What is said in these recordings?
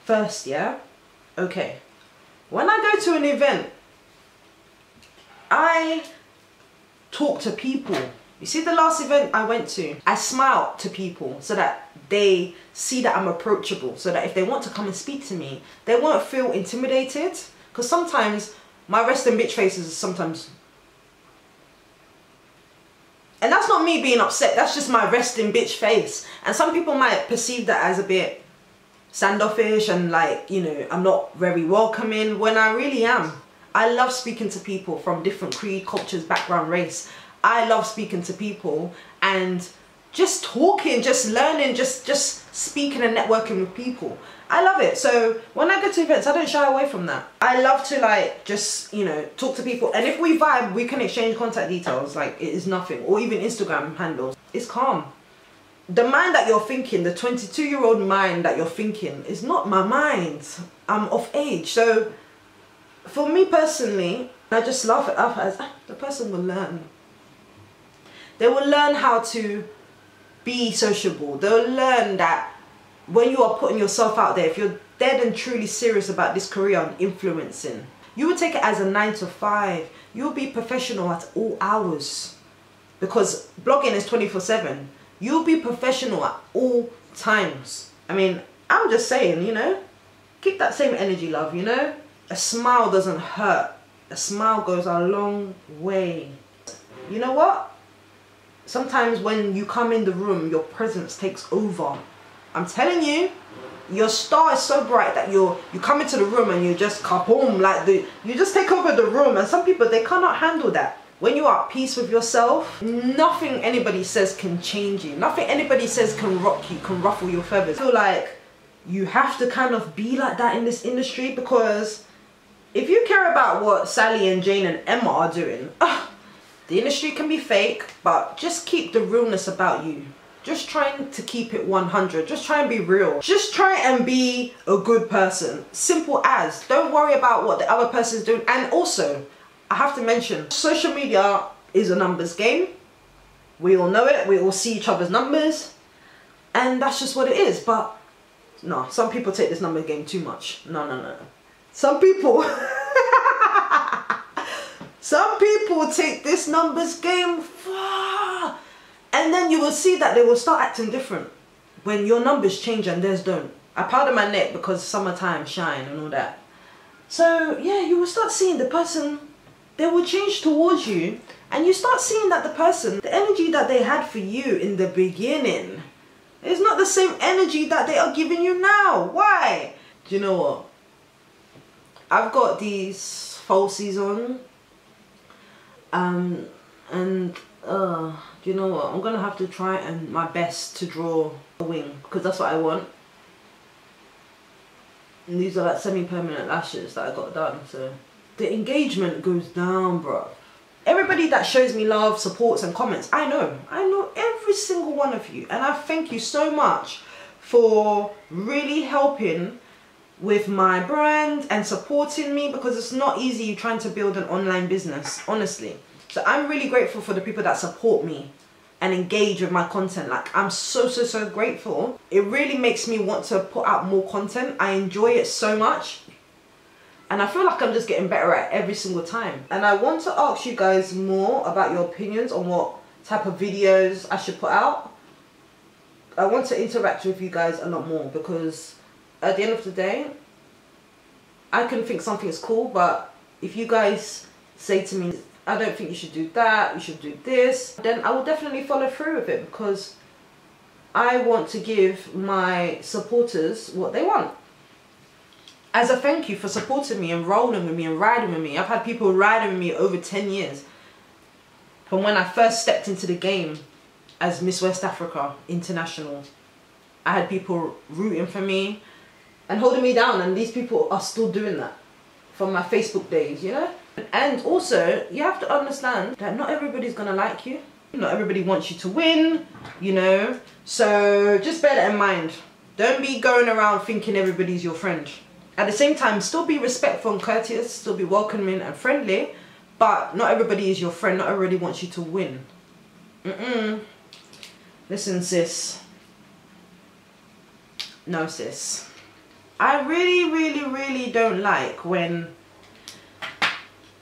First, yeah? Okay. When I go to an event, I talk to people. You see the last event I went to, I smile to people so that they see that I'm approachable, so that if they want to come and speak to me, they won't feel intimidated. Because sometimes my resting bitch face is sometimes, and that's not me being upset, that's just my resting bitch face. And some people might perceive that as a bit standoffish and like, you know, I'm not very welcoming, when I really am. I love speaking to people from different creed, cultures, background, race. I love speaking to people and just talking, just learning, just speaking and networking with people. I love it. So when I go to events, I don't shy away from that. I love to like just, you know, talk to people, and if we vibe, we can exchange contact details. Like, it is nothing, or even Instagram handles. It's calm. The mind that you're thinking, the 22-year-old mind that you're thinking is not my mind. I'm of age. So for me personally, I just laugh it up as the person will learn. They will learn how to be sociable. They'll learn that when you are putting yourself out there, if you're dead and truly serious about this career and influencing, you will take it as a 9 to 5. You'll be professional at all hours, because blogging is 24/7. You'll be professional at all times. I mean, I'm just saying, you know, keep that same energy, love, you know. A smile doesn't hurt. A smile goes a long way. You know what? Sometimes when you come in the room, your presence takes over. I'm telling you, your star is so bright that you come into the room and you just kaboom, like you just take over the room. And some people, they cannot handle that. When you are at peace with yourself, nothing anybody says can change you. Nothing anybody says can rock you, can ruffle your feathers. I feel like you have to kind of be like that in this industry, because if you care about what Sally and Jane and Emma are doing, the industry can be fake, but just keep the realness about you. Just trying to keep it 100. Just try and be real. Just try and be a good person. Simple as. Don't worry about what the other person is doing. And also, I have to mention, social media is a numbers game. We all know it. We all see each other's numbers. And that's just what it is. But no, some people take this number game too much. No, no, no. Some people... Some people take this numbers game far. And then you will see that they will start acting different when your numbers change and theirs don't. I powder my neck because summertime shine and all that. So yeah, you will start seeing the person, they will change towards you, and you start seeing that the person, the energy that they had for you in the beginning is not the same energy that they are giving you now. Why? Do you know what? I've got these falsies on. Do you know what? I'm gonna have to try and my best to draw a wing, because that's what I want. And these are like semi-permanent lashes that I got done, so the engagement goes down, bro. Everybody that shows me love, supports and comments, I know every single one of you, and I thank you so much for really helping with my brand and supporting me, because it's not easy trying to build an online business, honestly. So I'm really grateful for the people that support me and engage with my content. Like, I'm so grateful. It really makes me want to put out more content. I enjoy it so much. And I feel like I'm just getting better at every single time. And I want to ask you guys more about your opinions on what type of videos I should put out. I want to interact with you guys a lot more, because at the end of the day, I can think something is cool, but if you guys say to me, I don't think you should do that, you should do this, then I will definitely follow through with it, because I want to give my supporters what they want. As a thank you for supporting me and rolling with me and riding with me. I've had people riding with me over 10 years. From when I first stepped into the game as Miss West Africa International, I had people rooting for me and holding me down, and these people are still doing that from my Facebook days, you know? And also, you have to understand that not everybody's gonna like you. Not everybody wants you to win, you know? So just bear that in mind. Don't be going around thinking everybody's your friend. At the same time, still be respectful and courteous, still be welcoming and friendly, but not everybody is your friend, not everybody wants you to win. Listen, sis. No, sis. I really don't like when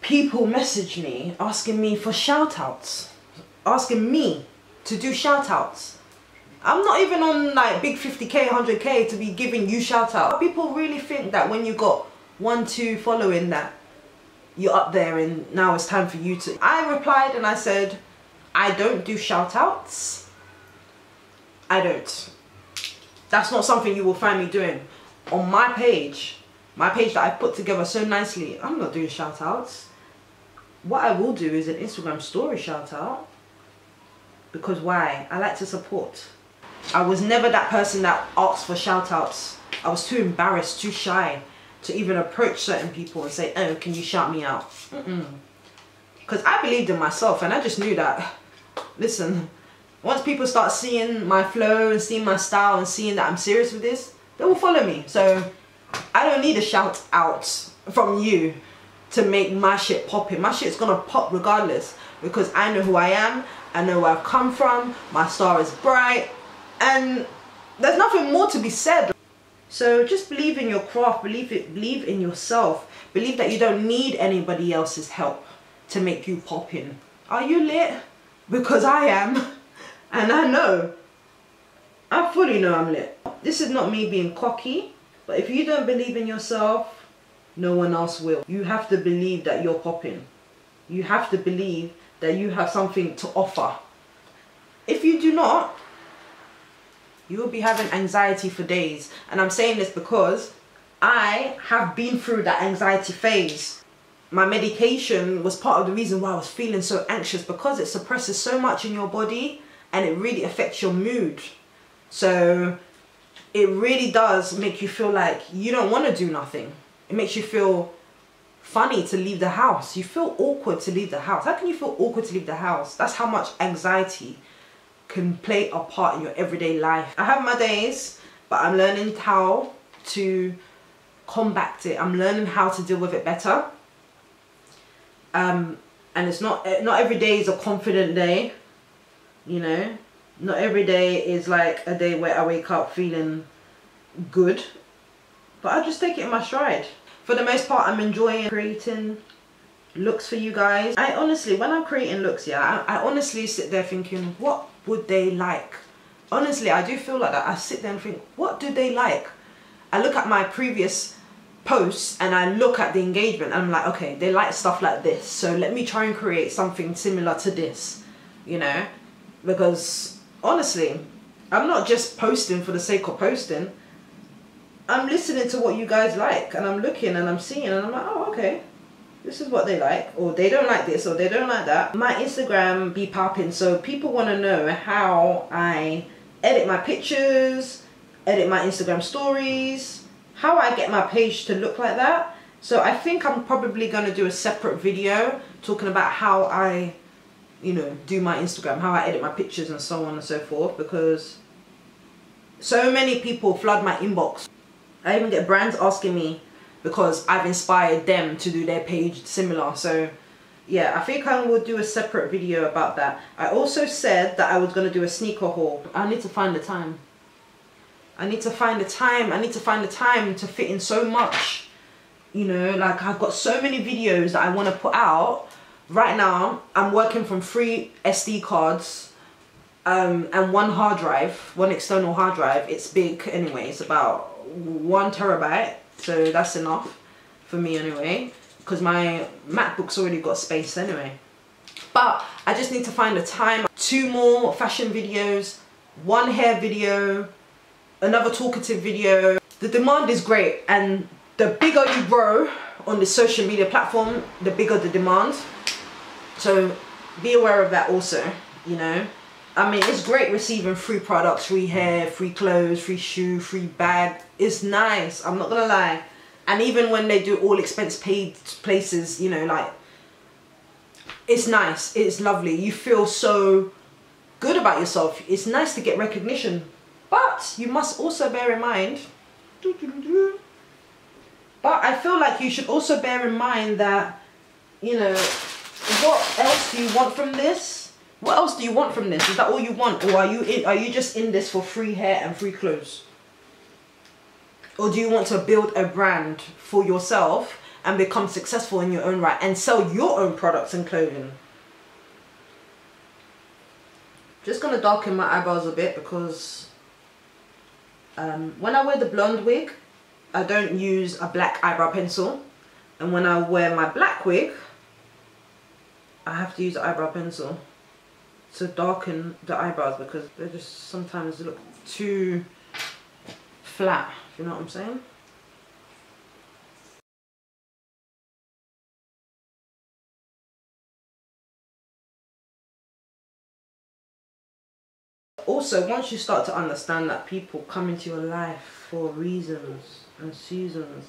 people message me asking me for shout outs, asking me to do shout outs. I'm not even on like big 50k, 100k to be giving you shout out. People really think that when you got 1, 2 following that you're up there and now it's time for you to. I replied and I said, I don't do shout outs. I don't. That's not something you will find me doing. On my page that I put together so nicely, I'm not doing shout outs. What I will do is an Instagram story shout out. Because why? I like to support. I was never that person that asked for shout outs. I was too embarrassed, too shy to even approach certain people and say, oh, can you shout me out? Because I believed in myself and I just knew that, listen, once people start seeing my flow and seeing my style and seeing that I'm serious with this, they will follow me. So I don't need a shout out from you to make my shit popping. My shit's gonna pop regardless because I know who I am, I know where I've come from, my star is bright, and there's nothing more to be said. So just believe in your craft, believe in yourself, believe that you don't need anybody else's help to make you popping. Are you lit? Because I am, and I know. I fully know I'm lit. This is not me being cocky, but if you don't believe in yourself, no one else will. You have to believe that you're popping. You have to believe that you have something to offer. If you do not, you will be having anxiety for days. And I'm saying this because I have been through that anxiety phase. My medication was part of the reason why I was feeling so anxious, because it suppresses so much in your body and it really affects your mood. So it really does make you feel like you don't want to do nothing. It makes you feel funny to leave the house. You feel awkward to leave the house. How can you feel awkward to leave the house? That's how much anxiety can play a part in your everyday life. I have my days, but I'm learning how to combat it. I'm learning how to deal with it better. And it's not every day is a confident day, you know. Not every day is like a day where I wake up feeling good, but I just take it in my stride. For the most part, I'm enjoying creating looks for you guys. I honestly, when I'm creating looks, yeah, I honestly sit there thinking, what would they like? Honestly, I do feel like that. I sit there and think, what do they like? I look at my previous posts and I look at the engagement and I'm like, okay, they like stuff like this, so let me try and create something similar to this, you know. Because honestly, I'm not just posting for the sake of posting. I'm listening to what you guys like, and I'm looking and I'm seeing and I'm like, oh, okay, this is what they like, or they don't like this, or they don't like that. My Instagram be popping, so people want to know how I edit my pictures, edit my Instagram stories, how I get my page to look like that. So I think I'm probably going to do a separate video talking about how I, you know, do my Instagram, how I edit my pictures and so on and so forth, because so many people flood my inbox. I even get brands asking me because I've inspired them to do their page similar. So yeah, I think I will do a separate video about that. I also said that I was going to do a sneaker haul. I need to find the time. I need to find the time. I need to find the time to fit in so much. You know, like I've got so many videos that I want to put out. Right now, I'm working from 3 SD cards and 1 hard drive, 1 external hard drive. It's big anyway, it's about 1 terabyte, so that's enough for me anyway, because my MacBook's already got space anyway. But I just need to find the time. 2 more fashion videos, 1 hair video, another talkative video. The demand is great, and the bigger you grow on the social media platform, the bigger the demand. So be aware of that also, you know. I mean, it's great receiving free products, free hair, free clothes, free shoe, free bag. It's nice, I'm not gonna lie. And even when they do all expense paid places, you know, like, it's nice, it's lovely. You feel so good about yourself. It's nice to get recognition. But you must also bear in mind, but I feel like you should also bear in mind that, you know, what else do you want from this? What else do you want from this? Is that all you want? Or are you just in this for free hair and free clothes? Or do you want to build a brand for yourself and become successful in your own right and sell your own products and clothing? Just gonna darken my eyebrows a bit because when I wear the blonde wig, I don't use a black eyebrow pencil, and when I wear my black wig, I have to use an eyebrow pencil to darken the eyebrows because they just sometimes look too flat, if you know what I'm saying. Also, once you start to understand that people come into your life for reasons and seasons,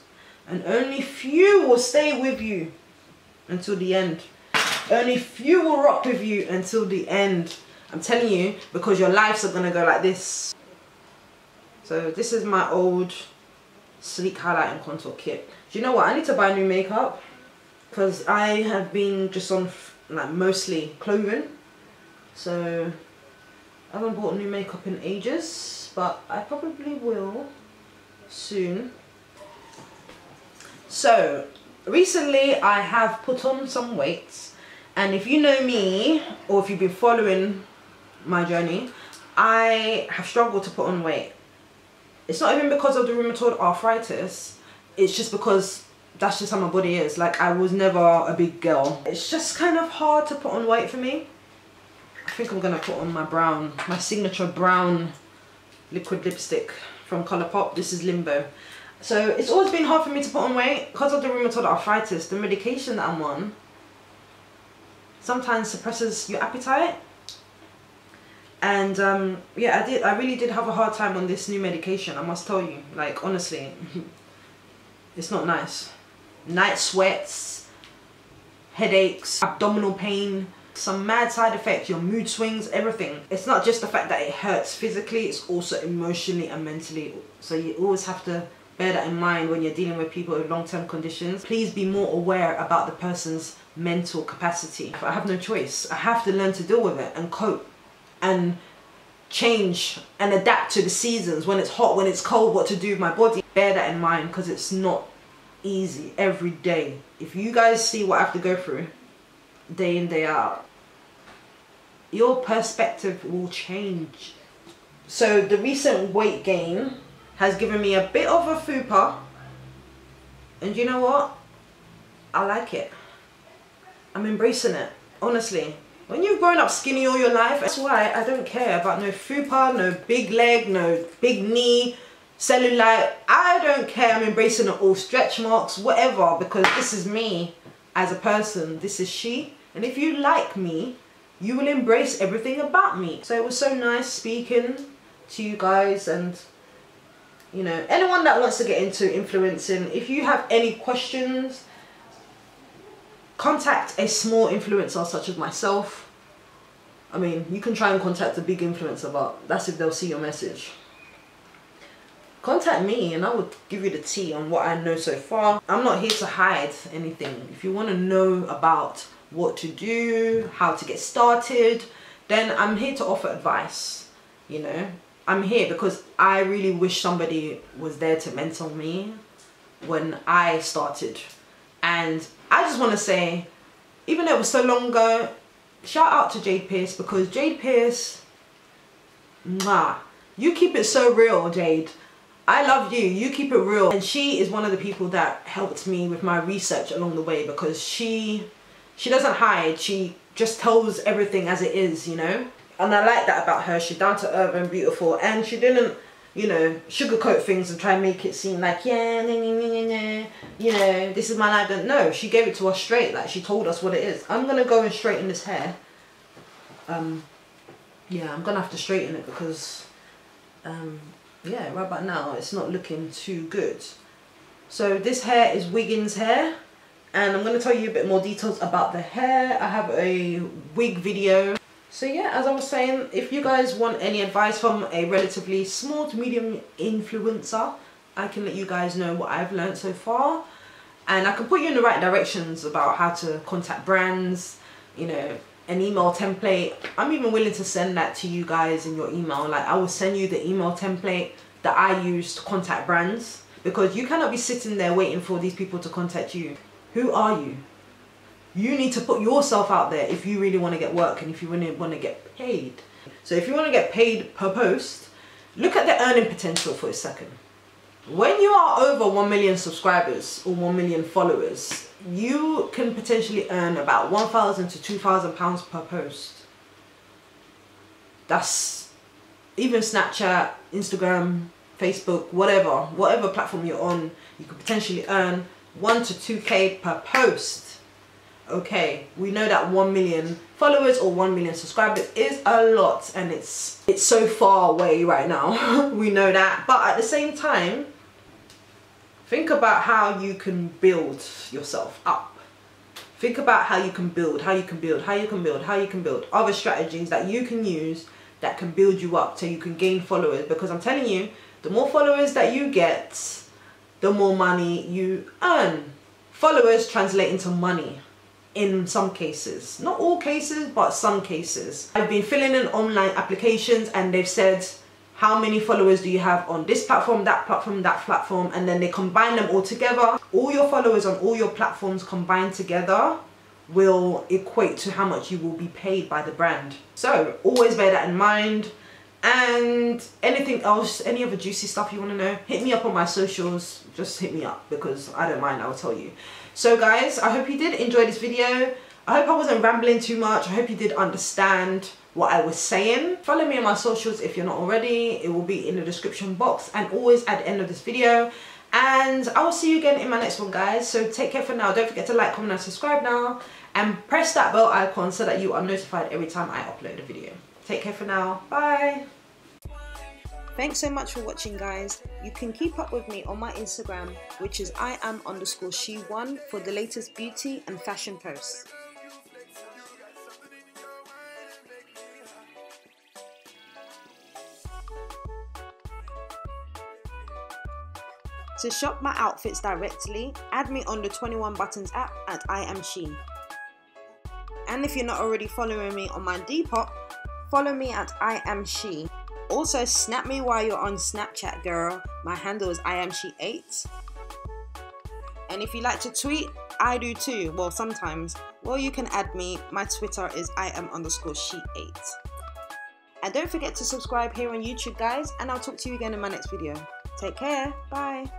and only few will stay with you until the end. Only few will rock with you until the end. I'm telling you, because your lives are gonna go like this. So this is my old sleek highlight and contour kit. Do you know what? I need to buy new makeup because I have been just on like mostly clothing. So I haven't bought new makeup in ages, but I probably will soon. So recently I have put on some weight, and if you know me or if you've been following my journey, I have struggled to put on weight. It's not even because of the rheumatoid arthritis, it's just because that's just how my body is. Like, I was never a big girl. It's just kind of hard to put on weight for me. I think I'm gonna put on my signature brown liquid lipstick from Colourpop. This is Limbo. So it's always been hard for me to put on weight because of the rheumatoid arthritis. The medication that I'm on sometimes suppresses your appetite. And yeah, I really did have a hard time on this new medication, I must tell you. Like, honestly, it's not nice. Night sweats, headaches, abdominal pain, some mad side effects, your mood swings, everything. It's not just the fact that it hurts physically, it's also emotionally and mentally. So you always have to bear that in mind when you're dealing with people with long-term conditions. Please be more aware about the person's mental capacity. I have no choice. I have to learn to deal with it and cope and change and adapt to the seasons, when it's hot, when it's cold, what to do with my body. Bear that in mind because it's not easy every day. If you guys see what I have to go through day in, day out, your perspective will change. So the recent weight gain has given me a bit of a fupa, and you know what? I like it. I'm embracing it, honestly. When you've grown up skinny all your life, that's why I don't care about no fupa, no big leg, no big knee, cellulite. I don't care. I'm embracing it all. Stretch marks, whatever, because this is me as a person. This is she. And if you like me, you will embrace everything about me. So it was so nice speaking to you guys, and you know, anyone that wants to get into influencing, if you have any questions, contact a small influencer such as myself. I mean, you can try and contact a big influencer, but that's if they'll see your message. Contact me and I will give you the tea on what I know so far. I'm not here to hide anything. If you want to know about what to do, how to get started, then I'm here to offer advice. You know, I'm here because I really wish somebody was there to mentor me when I started. And I just want to say, even though it was so long ago, shout out to Jade Pierce, because Jade Pierce, mwah, you keep it so real, Jade. I love you. You keep it real. And she is one of the people that helped me with my research along the way, because she doesn't hide. She just tells everything as it is, you know. And I like that about her. She's down to earth and beautiful, and she didn't, you know, sugarcoat things and try and make it seem like, yeah, nah, nah, nah, nah, you know, this is my life. No, she gave it to us straight. Like, she told us what it is. I'm gonna go and straighten this hair. Yeah, I'm gonna have to straighten it because yeah, right about now it's not looking too good. So this hair is WIGGINS hair, and I'm gonna tell you a bit more details about the hair. I have a wig video. So yeah, as I was saying, if you guys want any advice from a relatively small to medium influencer, I can let you guys know what I've learned so far, and I can put you in the right directions about how to contact brands, you know, an email template. I'm even willing to send that to you guys in your email. Like, I will send you the email template that I use to contact brands. because you cannot be sitting there waiting for these people to contact you. Who are you? You need to put yourself out there if you really want to get work and if you really want to get paid. So if you want to get paid per post, look at the earning potential for a second. When you are over 1 million subscribers or 1 million followers, you can potentially earn about £1,000 to £2,000 per post. That's even Snapchat, Instagram, Facebook, whatever platform you're on, you could potentially earn 1 to 2K per post. Okay, we know that 1 million followers or 1 million subscribers is a lot, and it's so far away right now. We know that, but at the same time, think about how you can build yourself up. Think about how you can build, how you can build other strategies that you can use that can build you up so you can gain followers. Because I'm telling you, the more followers that you get, the more money you earn. Followers translate into money in some cases. Not all cases, but some cases. I've been filling in online applications and they've said, how many followers do you have on this platform, that platform, that platform, and then they combine them all together. All your followers on all your platforms combined together will equate to how much you will be paid by the brand. So always bear that in mind. And anything else, any other juicy stuff you want to know, hit me up on my socials. Just hit me up because I don't mind, I'll tell you. So guys, I hope you did enjoy this video. I hope I wasn't rambling too much. I hope you did understand what I was saying. Follow me on my socials if you're not already. It will be in the description box and always at the end of this video. And I will see you again in my next one, guys. So take care for now. Don't forget to like, comment and subscribe now, and press that bell icon so that you are notified every time I upload a video. Take care for now. Bye. Thanks so much for watching, guys. You can keep up with me on my Instagram, which is IAM_she1, for the latest beauty and fashion posts. To shop my outfits directly, add me on the 21 Buttons app at IAMSHE. And if you're not already following me on my Depop, follow me at IAMSHE. Also, snap me while you're on Snapchat, girl. My handle is IAMSHE8. And if you like to tweet, I do too. Well, sometimes. Well, you can add me. My Twitter is IAM_she8. And don't forget to subscribe here on YouTube, guys. And I'll talk to you again in my next video. Take care. Bye.